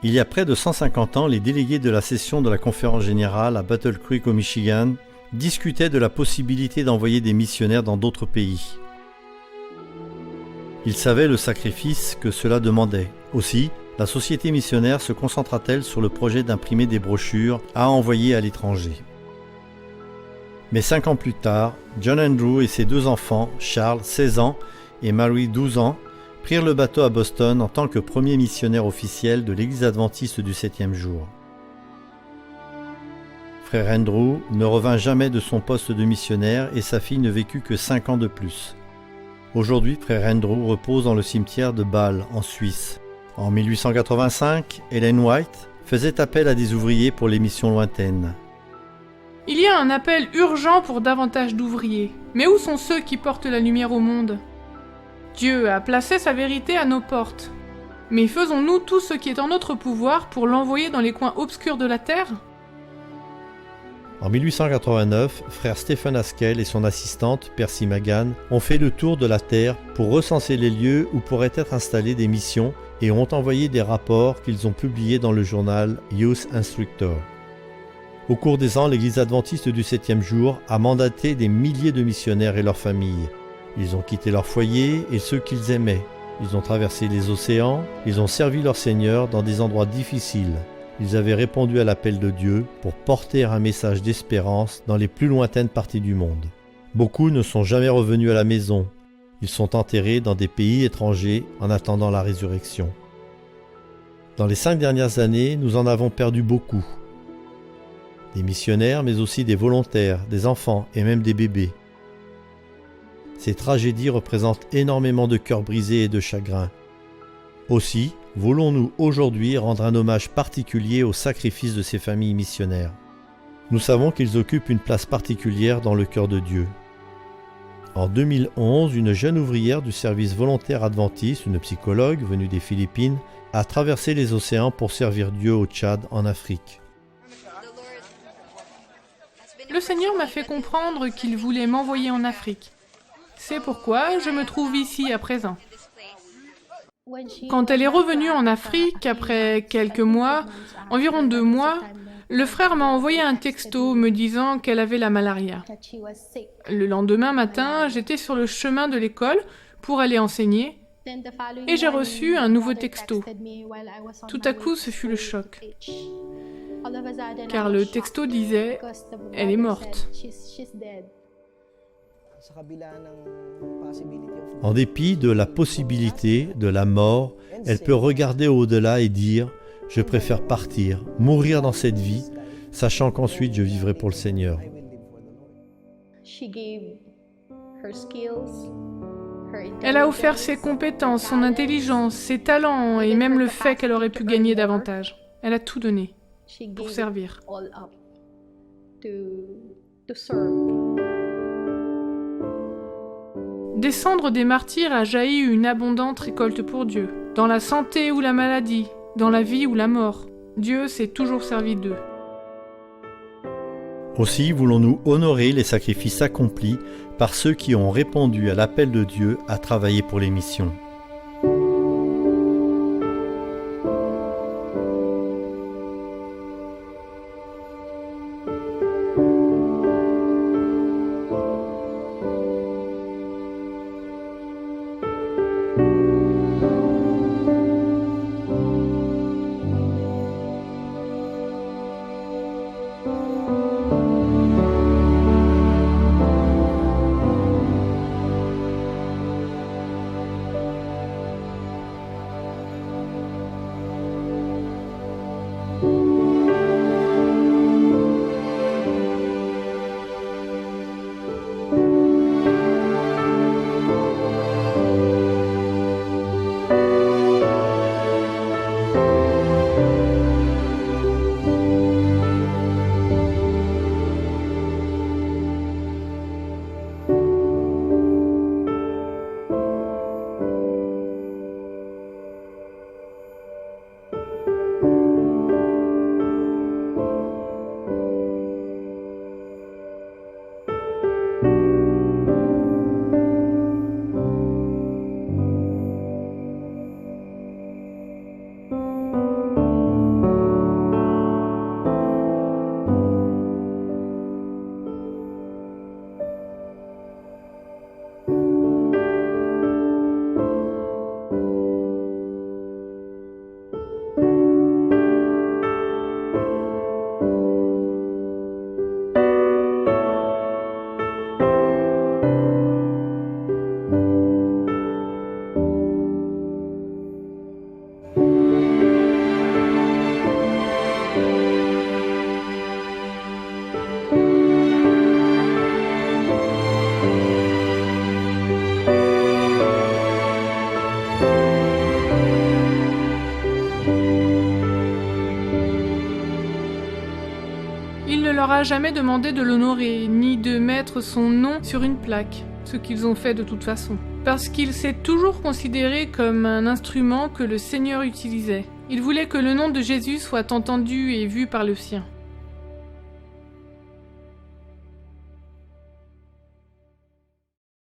Il y a près de 150 ans, les délégués de la session de la conférence générale à Battle Creek au Michigan discutaient de la possibilité d'envoyer des missionnaires dans d'autres pays. Ils savaient le sacrifice que cela demandait. Aussi, la société missionnaire se concentra-t-elle sur le projet d'imprimer des brochures à envoyer à l'étranger. Mais 5 ans plus tard, John Andrew et ses 2 enfants, Charles, 16 ans, et Mary, 12 ans, prirent le bateau à Boston en tant que premier missionnaire officiel de l'Église adventiste du 7e jour. Frère Andrew ne revint jamais de son poste de missionnaire et sa fille ne vécut que 5 ans de plus. Aujourd'hui, Frère Andrew repose dans le cimetière de Bâle, en Suisse. En 1885, Ellen White faisait appel à des ouvriers pour les missions lointaines. Il y a un appel urgent pour davantage d'ouvriers. Mais où sont ceux qui portent la lumière au monde ? Dieu a placé sa vérité à nos portes. Mais faisons-nous tout ce qui est en notre pouvoir pour l'envoyer dans les coins obscurs de la terre ? En 1889, frère Stephen Haskell et son assistante, Percy Magan, ont fait le tour de la terre pour recenser les lieux où pourraient être installées des missions et ont envoyé des rapports qu'ils ont publiés dans le journal Youth Instructor. Au cours des ans, l'Église adventiste du 7e jour a mandaté des milliers de missionnaires et leurs familles. Ils ont quitté leur foyer et ceux qu'ils aimaient. Ils ont traversé les océans, ils ont servi leur Seigneur dans des endroits difficiles. Ils avaient répondu à l'appel de Dieu pour porter un message d'espérance dans les plus lointaines parties du monde. Beaucoup ne sont jamais revenus à la maison. Ils sont enterrés dans des pays étrangers en attendant la résurrection. Dans les 5 dernières années, nous en avons perdu beaucoup. Des missionnaires, mais aussi des volontaires, des enfants et même des bébés. Ces tragédies représentent énormément de cœurs brisés et de chagrins. Aussi, voulons-nous aujourd'hui rendre un hommage particulier au sacrifice de ces familles missionnaires. Nous savons qu'ils occupent une place particulière dans le cœur de Dieu. En 2011, une jeune ouvrière du service volontaire adventiste, une psychologue venue des Philippines, a traversé les océans pour servir Dieu au Tchad, en Afrique. Le Seigneur m'a fait comprendre qu'il voulait m'envoyer en Afrique. C'est pourquoi je me trouve ici à présent. Quand elle est revenue en Afrique, après quelques mois, environ 2 mois, le frère m'a envoyé un texto me disant qu'elle avait la malaria. Le lendemain matin, j'étais sur le chemin de l'école pour aller enseigner et j'ai reçu un nouveau texto. Tout à coup, ce fut le choc. Car le texto disait « Elle est morte ». En dépit de la possibilité de la mort, elle peut regarder au-delà et dire « Je préfère partir, mourir dans cette vie, sachant qu'ensuite je vivrai pour le Seigneur. » Elle a offert ses compétences, son intelligence, ses talents et même le fait qu'elle aurait pu gagner davantage. Elle a tout donné pour servir. Des cendres des martyrs a jailli une abondante récolte pour Dieu. Dans la santé ou la maladie, dans la vie ou la mort, Dieu s'est toujours servi d'eux. Aussi voulons-nous honorer les sacrifices accomplis par ceux qui ont répondu à l'appel de Dieu à travailler pour les missions. leur a jamais demandé de l'honorer, ni de mettre son nom sur une plaque, ce qu'ils ont fait de toute façon, parce qu'il s'est toujours considéré comme un instrument que le Seigneur utilisait. Il voulait que le nom de Jésus soit entendu et vu par le sien.